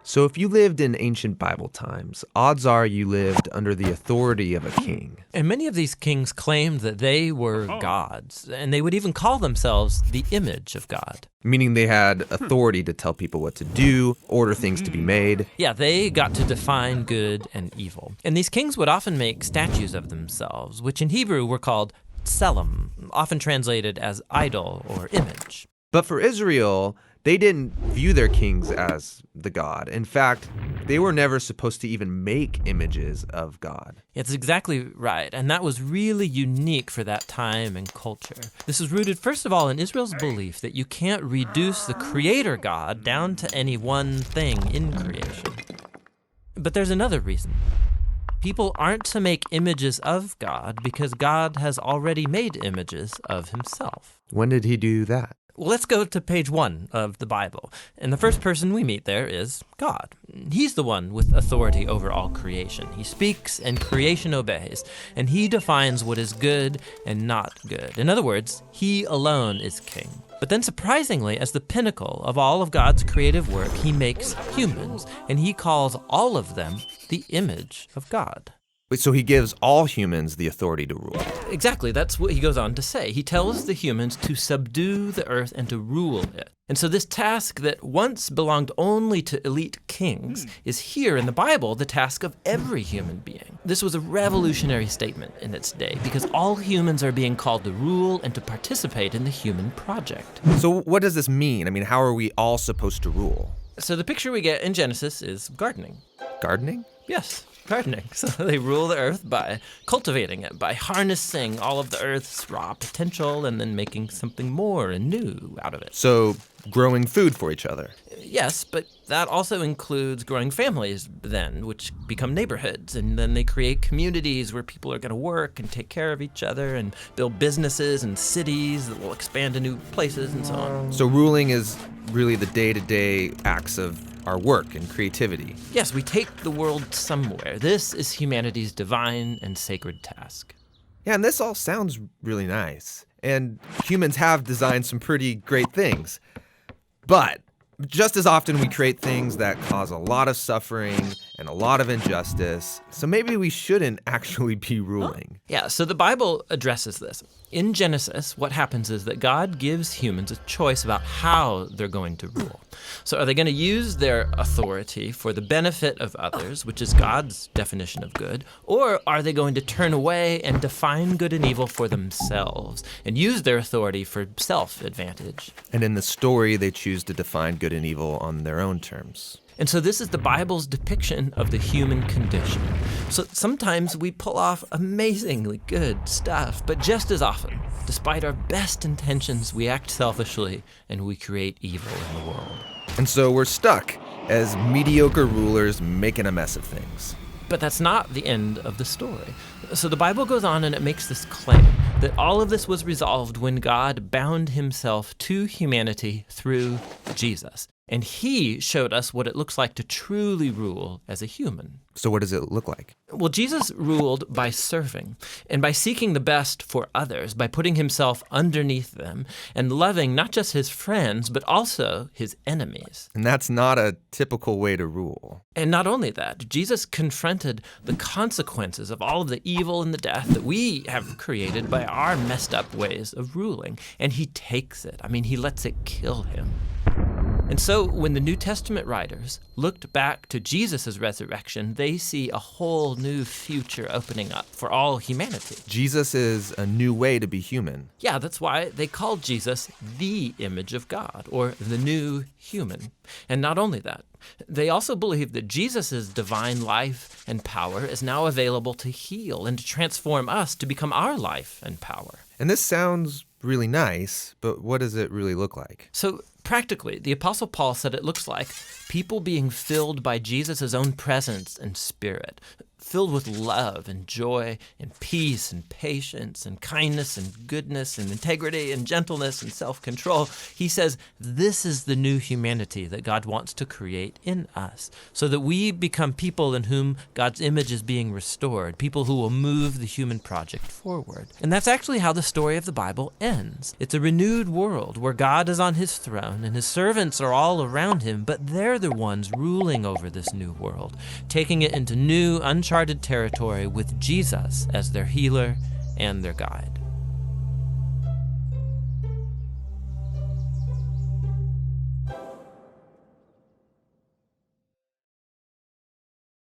So if you lived in ancient Bible times, odds are you lived under the authority of a king. And many of these kings claimed that they were gods, and they would even call themselves the image of God. Meaning they had authority to tell people what to do, order things to be made. Yeah, they got to define good and evil. And these kings would often make statues of themselves, which in Hebrew were called tselem, often translated as idol or image. But for Israel, they didn't view their kings as the God. In fact, they were never supposed to even make images of God. It's exactly right, and that was really unique for that time and culture. This is rooted, first of all, in Israel's belief that you can't reduce the creator God down to any one thing in creation. But there's another reason. People aren't to make images of God because God has already made images of himself. When did he do that? Well, let's go to page 1 of the Bible. And the first person we meet there is God. He's the one with authority over all creation. He speaks and creation obeys. And he defines what is good and not good. In other words, he alone is king. But then surprisingly, as the pinnacle of all of God's creative work, he makes humans. And he calls all of them the image of God. Wait, so he gives all humans the authority to rule. Exactly, that's what he goes on to say. He tells the humans to subdue the earth and to rule it. And so this task that once belonged only to elite kings is here in the Bible the task of every human being. This was a revolutionary statement in its day because all humans are being called to rule and to participate in the human project. So what does this mean? I mean, how are we all supposed to rule? So the picture we get in Genesis is gardening. Gardening? Yes, gardening. So they rule the earth by cultivating it, by harnessing all of the earth's raw potential and then making something more and new out of it. So growing food for each other. Yes, but that also includes growing families then, which become neighborhoods, and then they create communities where people are going to work and take care of each other and build businesses and cities that will expand to new places and so on. So ruling is really the day-to-day acts of our work and creativity. Yes, we take the world somewhere. This is humanity's divine and sacred task. Yeah, and this all sounds really nice. And humans have designed some pretty great things. But just as often we create things that cause a lot of suffering and a lot of injustice. So maybe we shouldn't actually be ruling. Yeah, so the Bible addresses this. In Genesis, what happens is that God gives humans a choice about how they're going to rule. So are they going to use their authority for the benefit of others, which is God's definition of good, or are they going to turn away and define good and evil for themselves and use their authority for self-advantage? And in the story, they choose to define good and evil on their own terms. And so this is the Bible's depiction of the human condition. So sometimes we pull off amazingly good stuff, but just as often, despite our best intentions, we act selfishly and we create evil in the world. And so we're stuck as mediocre rulers making a mess of things. But that's not the end of the story. So the Bible goes on and it makes this claim that all of this was resolved when God bound himself to humanity through Jesus. And he showed us what it looks like to truly rule as a human. So what does it look like? Well, Jesus ruled by serving and by seeking the best for others, by putting himself underneath them and loving not just his friends, but also his enemies. And that's not a typical way to rule. And not only that, Jesus confronted the consequences of all of the evil and the death that we have created by our messed up ways of ruling. And he takes it. I mean, he lets it kill him. And so when the New Testament writers looked back to Jesus' resurrection, they see a whole new future opening up for all humanity. Jesus is a new way to be human. Yeah, that's why they called Jesus the image of God, or the new human. And not only that, they also believe that Jesus' divine life and power is now available to heal and to transform us to become our life and power. And this sounds really nice, but what does it really look like? So practically, the Apostle Paul said it looks like people being filled by Jesus' own presence and spirit, filled with love and joy and peace and patience and kindness and goodness and integrity and gentleness and self-control. He says this is the new humanity that God wants to create in us, so that we become people in whom God's image is being restored, people who will move the human project forward. And that's actually how the story of the Bible ends. It's a renewed world where God is on his throne and his servants are all around him, but they're the ones ruling over this new world, taking it into new, uncharted territory with Jesus as their healer and their guide.